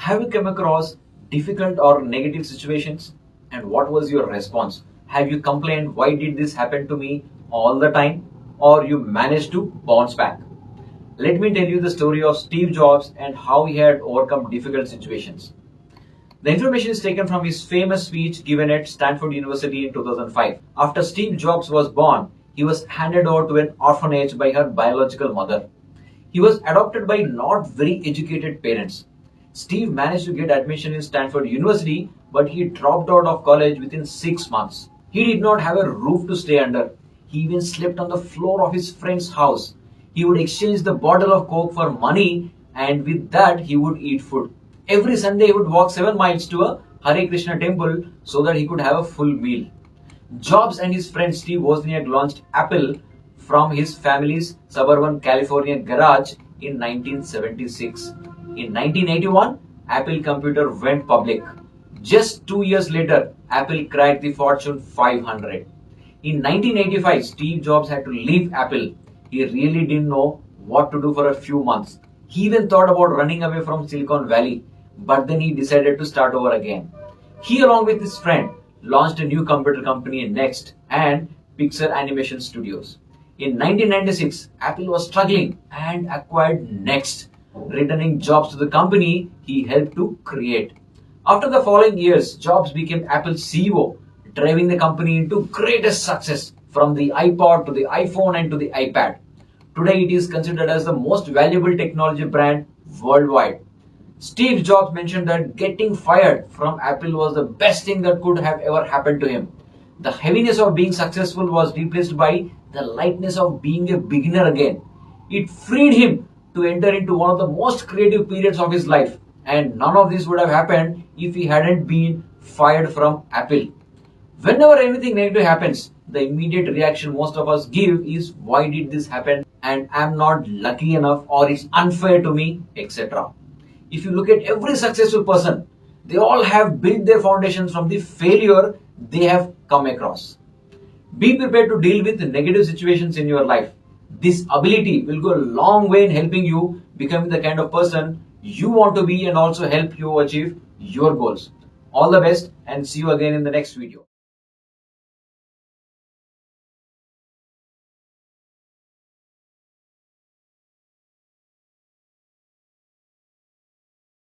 Have you come across difficult or negative situations? And what was your response? Have you complained, why did this happen to me all the time? Or you managed to bounce back? Let me tell you the story of Steve Jobs and how he had overcome difficult situations. The information is taken from his famous speech given at Stanford University in 2005. After Steve Jobs was born, he was handed over to an orphanage by her biological mother. He was adopted by not very educated parents. Steve managed to get admission in Stanford University, but he dropped out of college within 6 months. He did not have a roof to stay under. He even slept on the floor of his friend's house. He would exchange the bottle of Coke for money, and with that, he would eat food. Every Sunday, he would walk 7 miles to a Hare Krishna temple so that he could have a full meal. Jobs and his friend Steve Wozniak launched Apple from his family's suburban California garage in 1976. In 1981, Apple Computer went public. Just 2 years later, Apple cracked the Fortune 500. In 1985, Steve Jobs had to leave Apple. He really didn't know what to do for a few months. He even thought about running away from Silicon Valley, but then he decided to start over again. He, along with his friend, launched a new computer company Next and Pixar Animation Studios. In 1996, Apple was struggling and acquired Next, returning Jobs to the company he helped to create. After the following years, Jobs became Apple's CEO, driving the company into greatest success from the iPod to the iPhone and to the iPad. Today, it is considered as the most valuable technology brand worldwide. Steve Jobs mentioned that getting fired from Apple was the best thing that could have ever happened to him. The heaviness of being successful was replaced by the lightness of being a beginner again. It freed him to enter into one of the most creative periods of his life, and none of this would have happened if he hadn't been fired from Apple. Whenever anything negative happens, the immediate reaction most of us give is why did this happen and I'm not lucky enough or it's unfair to me, etc. If you look at every successful person, they all have built their foundations from the failure they have come across. Be prepared to deal with negative situations in your life. This ability will go a long way in helping you become the kind of person you want to be and also help you achieve your goals. All the best and see you again in the next video.